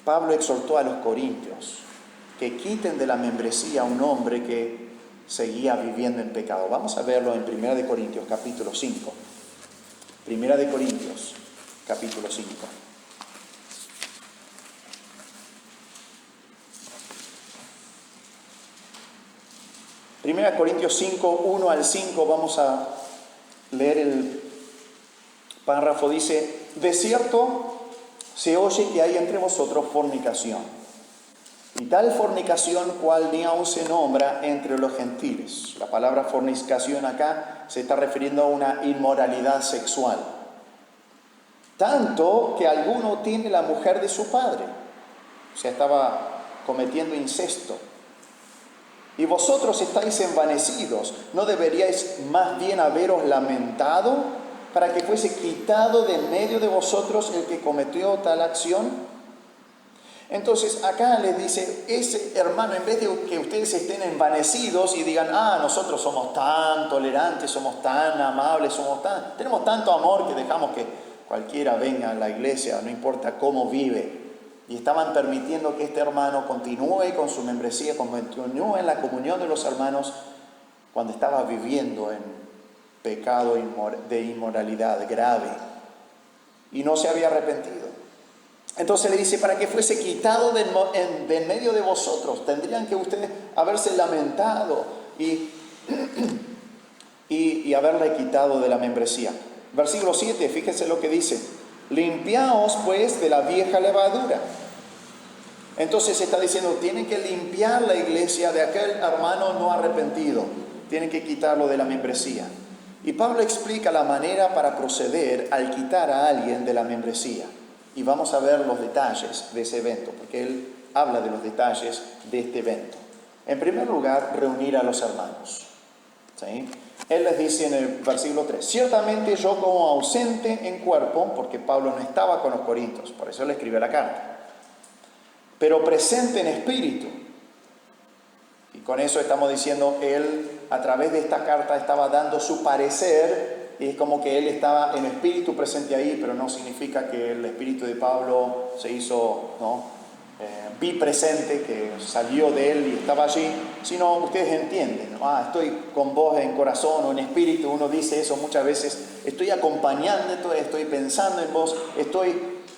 Pablo exhortó a los corintios que quiten de la membresía a un hombre que seguía viviendo en pecado. Vamos a verlo en 1 Corintios capítulo 5. 1 Corintios capítulo 5. 1 Corintios 5, 1 al 5, vamos a leer el párrafo. Dice: de cierto se oye que hay entre vosotros fornicación, y tal fornicación cual ni aun se nombra entre los gentiles. La palabra fornicación acá se está refiriendo a una inmoralidad sexual. Tanto que alguno tiene la mujer de su padre, o sea, estaba cometiendo incesto. Y vosotros estáis envanecidos, ¿no deberíais más bien haberos lamentado para que fuese quitado de en medio de vosotros el que cometió tal acción? Entonces acá les dice, ese hermano, en vez de que ustedes estén envanecidos y digan, nosotros somos tan tolerantes, somos tan amables, tenemos tanto amor que dejamos que cualquiera venga a la iglesia, no importa cómo vive. Y estaban permitiendo que este hermano continúe con su membresía, continúe en la comunión de los hermanos cuando estaba viviendo en pecado de inmoralidad grave y no se había arrepentido. Entonces le dice, para que fuese quitado de en medio de vosotros, tendrían que ustedes haberse lamentado y haberle quitado de la membresía. Versículo 7, fíjense lo que dice: limpiaos pues de la vieja levadura. Entonces está diciendo, tienen que limpiar la iglesia de aquel hermano no arrepentido, tienen que quitarlo de la membresía. Y Pablo explica la manera para proceder al quitar a alguien de la membresía. Y vamos a ver los detalles de ese evento, porque él habla de los detalles de este evento. En primer lugar, reunir a los hermanos. ¿Sí? Él les dice en el versículo 3, ciertamente yo como ausente en cuerpo, porque Pablo no estaba con los corintios, por eso le escribe la carta, pero presente en espíritu. Y con eso estamos diciendo, él a través de esta carta estaba dando su parecer, y es como que él estaba en espíritu presente ahí, pero no significa que el espíritu de Pablo se hizo bipresente, que salió de él y estaba allí, sino ustedes entienden, ¿no? Estoy con vos en corazón o en espíritu. Uno dice eso muchas veces, estoy acompañando, estoy pensando en vos,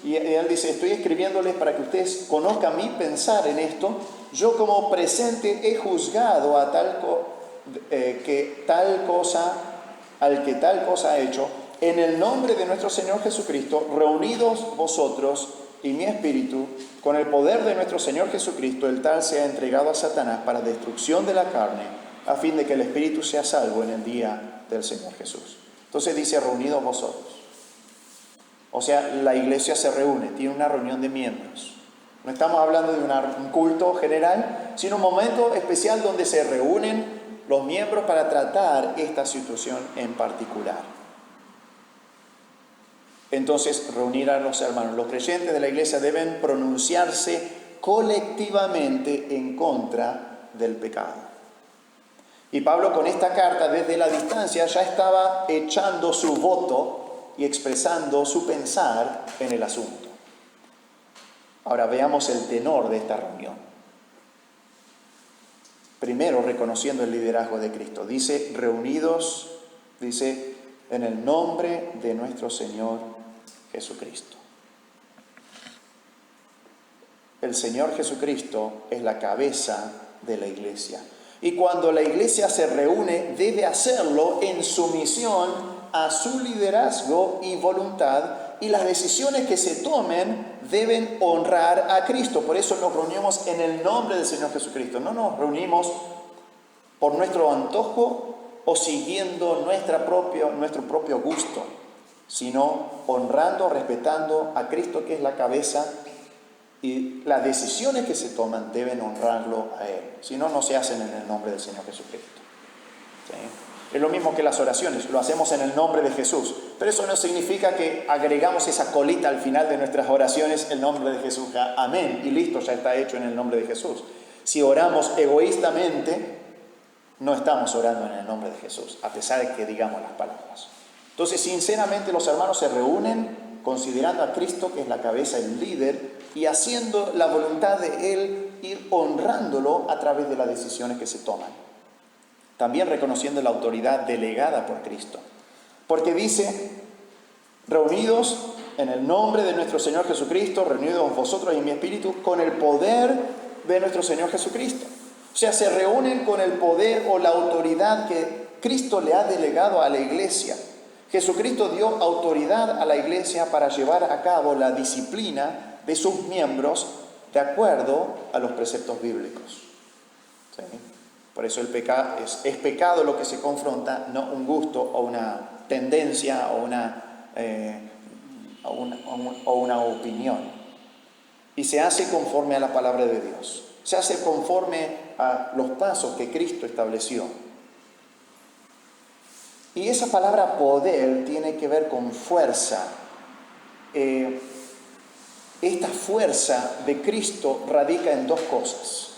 y él dice, estoy escribiéndoles para que ustedes conozcan mi pensar en esto. Yo como presente he juzgado a al que tal cosa ha hecho, en el nombre de nuestro Señor Jesucristo, reunidos vosotros y mi espíritu, con el poder de nuestro Señor Jesucristo, el tal sea entregado a Satanás para destrucción de la carne, a fin de que el espíritu sea salvo en el día del Señor Jesús. Entonces dice, reunidos vosotros. O sea, la iglesia se reúne, tiene una reunión de miembros. No estamos hablando de un culto general, sino un momento especial donde se reúnen los miembros para tratar esta situación en particular. Entonces, reunir a los hermanos. Los creyentes de la iglesia deben pronunciarse colectivamente en contra del pecado. Y Pablo con esta carta desde la distancia ya estaba echando su voto y expresando su pensar en el asunto. Ahora veamos el tenor de esta reunión. Primero, reconociendo el liderazgo de Cristo. Dice, reunidos, dice, en el nombre de nuestro Señor Jesucristo. El Señor Jesucristo es la cabeza de la iglesia. Y cuando la iglesia se reúne, debe hacerlo en sumisión a su liderazgo y voluntad, y las decisiones que se tomen deben honrar a Cristo. Por eso nos reunimos en el nombre del Señor Jesucristo. No nos reunimos por nuestro antojo o siguiendo nuestro propio gusto, sino honrando, respetando a Cristo, que es la cabeza, y las decisiones que se toman deben honrarlo a Él. Si no, no se hacen en el nombre del Señor Jesucristo. ¿Sí? Es lo mismo que las oraciones, lo hacemos en el nombre de Jesús, pero eso no significa que agregamos esa colita al final de nuestras oraciones, el nombre de Jesús, amén, y listo, ya está hecho en el nombre de Jesús. Si oramos egoístamente, no estamos orando en el nombre de Jesús, a pesar de que digamos las palabras. Entonces, sinceramente, los hermanos se reúnen considerando a Cristo, que es la cabeza, el líder, y haciendo la voluntad de Él, ir honrándolo a través de las decisiones que se toman. También reconociendo la autoridad delegada por Cristo. Porque dice, reunidos en el nombre de nuestro Señor Jesucristo, reunidos vosotros y mi espíritu, con el poder de nuestro Señor Jesucristo. O sea, se reúnen con el poder o la autoridad que Cristo le ha delegado a la iglesia. Jesucristo dio autoridad a la iglesia para llevar a cabo la disciplina de sus miembros de acuerdo a los preceptos bíblicos. ¿Sí? Por eso es pecado lo que se confronta, no un gusto o una tendencia o una opinión. Y se hace conforme a la palabra de Dios. Se hace conforme a los pasos que Cristo estableció. Y esa palabra poder tiene que ver con fuerza. Esta fuerza de Cristo radica en dos cosas.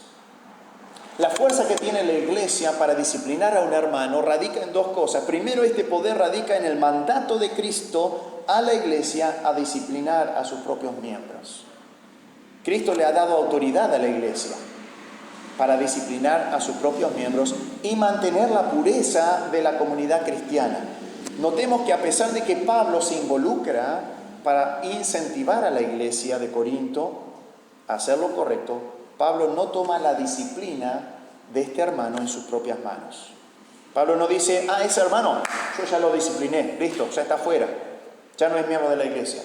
La fuerza que tiene la iglesia para disciplinar a un hermano radica en dos cosas. Primero, este poder radica en el mandato de Cristo a la iglesia a disciplinar a sus propios miembros. Cristo le ha dado autoridad a la iglesia para disciplinar a sus propios miembros y mantener la pureza de la comunidad cristiana. Notemos que a pesar de que Pablo se involucra para incentivar a la iglesia de Corinto a hacer lo correcto, Pablo no toma la disciplina de este hermano en sus propias manos. Pablo no dice, ese hermano, yo ya lo discipliné, listo, ya está fuera, ya no es miembro de la iglesia.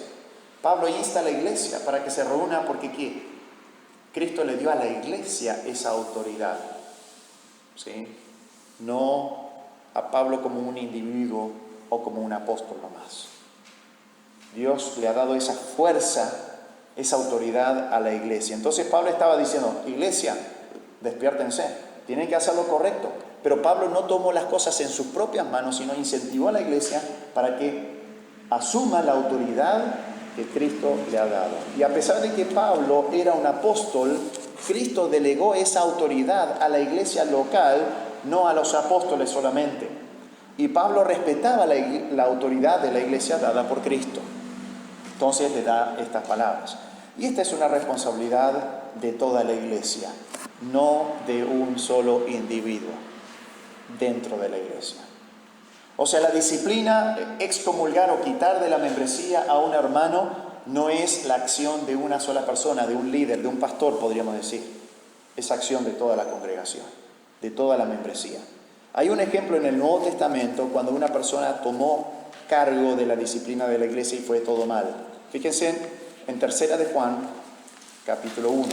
Pablo insta a la iglesia para que se reúna porque ¿qué? Cristo le dio a la iglesia esa autoridad. ¿Sí? No a Pablo como un individuo o como un apóstol nomás. Dios le ha dado esa fuerza, esa autoridad a la iglesia. Entonces Pablo estaba diciendo, iglesia, despiértense, tienen que hacer lo correcto. Pero Pablo no tomó las cosas en sus propias manos, sino incentivó a la iglesia para que asuma la autoridad que Cristo le ha dado. Y a pesar de que Pablo era un apóstol, Cristo delegó esa autoridad a la iglesia local, no a los apóstoles solamente. Y Pablo respetaba la autoridad de la iglesia dada por Cristo. Entonces le da estas palabras. Y esta es una responsabilidad de toda la iglesia, no de un solo individuo dentro de la iglesia. O sea, la disciplina, excomulgar o quitar de la membresía a un hermano no es la acción de una sola persona, de un líder, de un pastor, podríamos decir. Es acción de toda la congregación, de toda la membresía. Hay un ejemplo en el Nuevo Testamento cuando una persona tomó cargo de la disciplina de la iglesia y fue todo mal. Fíjense en 3 de Juan, capítulo 1.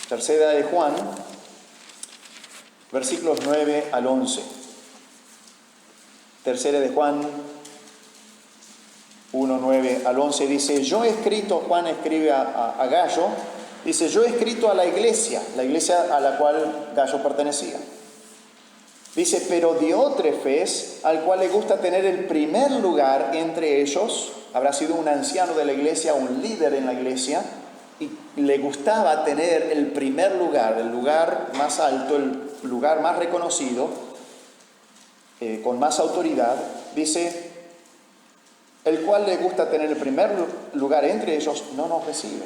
3 de Juan, versículos 9 al 11. 3 de Juan 1, 9 al 11 dice, yo he escrito, Juan escribe a Gallo, dice, yo he escrito a la iglesia a la cual Gallo pertenecía. Dice, pero Diótrefes, al cual le gusta tener el primer lugar entre ellos, habrá sido un anciano de la iglesia, un líder en la iglesia, y le gustaba tener el primer lugar, el lugar más alto, el lugar más reconocido, con más autoridad, dice, el cual le gusta tener el primer lugar entre ellos, no nos recibe.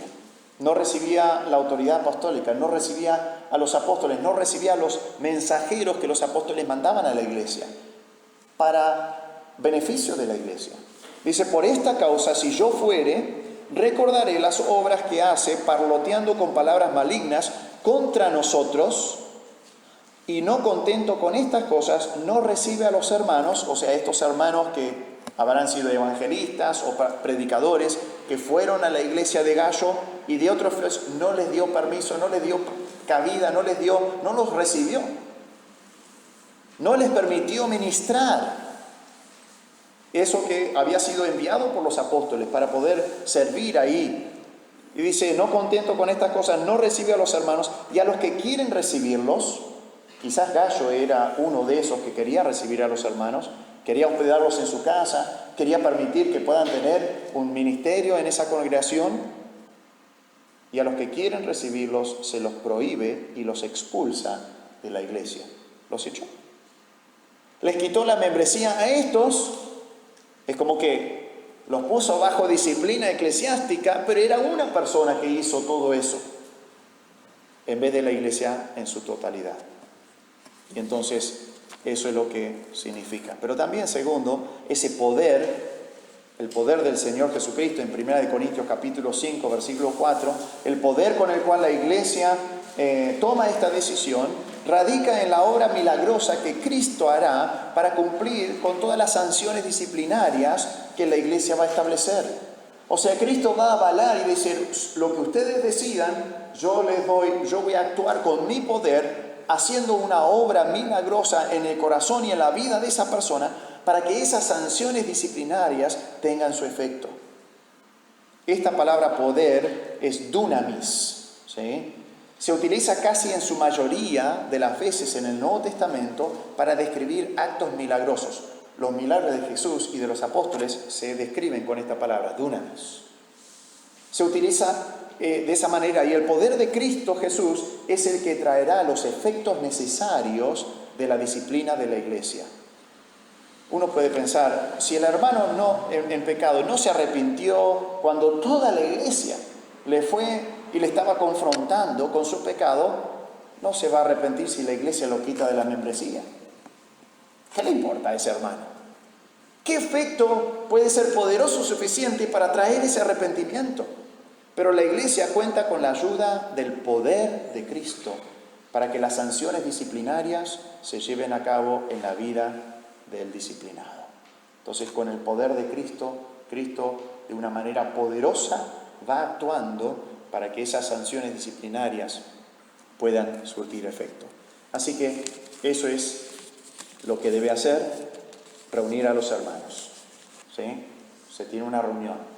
No recibía la autoridad apostólica, no recibía a los apóstoles, no recibía a los mensajeros que los apóstoles mandaban a la iglesia, para beneficio de la iglesia. Dice, por esta causa, si yo fuere, recordaré las obras que hace, parloteando con palabras malignas contra nosotros, y no contento con estas cosas, no recibe a los hermanos, o sea, estos hermanos que habrán sido evangelistas o predicadores, que fueron a la iglesia de Gallo, y de otros no les dio permiso, no les dio cabida, no los recibió. No les permitió ministrar eso que había sido enviado por los apóstoles para poder servir ahí. Y dice, no contento con estas cosas, no recibe a los hermanos, y a los que quieren recibirlos, quizás Gallo era uno de esos que quería recibir a los hermanos, quería hospedarlos en su casa, quería permitir que puedan tener un ministerio en esa congregación, y a los que quieren recibirlos se los prohíbe y los expulsa de la iglesia. Los echó. Les quitó la membresía a estos. Es como que Los puso bajo disciplina eclesiástica, pero era una persona que hizo todo eso, en vez de la iglesia en su totalidad. Y entonces eso es lo que significa. Pero también, segundo, ese poder, el poder del Señor Jesucristo, en 1 Corintios capítulo 5, versículo 4, el poder con el cual la iglesia toma esta decisión, radica en la obra milagrosa que Cristo hará para cumplir con todas las sanciones disciplinarias que la iglesia va a establecer. O sea, Cristo va a avalar y decir, lo que ustedes decidan, yo voy a actuar con mi poder, haciendo una obra milagrosa en el corazón y en la vida de esa persona, para que esas sanciones disciplinarias tengan su efecto. Esta palabra poder es dunamis, ¿sí? Se utiliza casi en su mayoría de las veces en el Nuevo Testamento para describir actos milagrosos. Los milagros de Jesús y de los apóstoles se describen con esta palabra, dunamis. Se utiliza de esa manera, y el poder de Cristo Jesús es el que traerá los efectos necesarios de la disciplina de la iglesia. Uno puede pensar, si el hermano en pecado no se arrepintió cuando toda la iglesia le fue y le estaba confrontando con su pecado, no se va a arrepentir si la iglesia lo quita de la membresía. ¿Qué le importa a ese hermano? ¿Qué efecto puede ser poderoso suficiente para traer ese arrepentimiento? Pero la iglesia cuenta con la ayuda del poder de Cristo para que las sanciones disciplinarias se lleven a cabo en la vida del disciplinado. Entonces, con el poder de Cristo, Cristo de una manera poderosa va actuando para que esas sanciones disciplinarias puedan surtir efecto. Así que eso es lo que debe hacer, reunir a los hermanos. ¿Sí? Se tiene una reunión.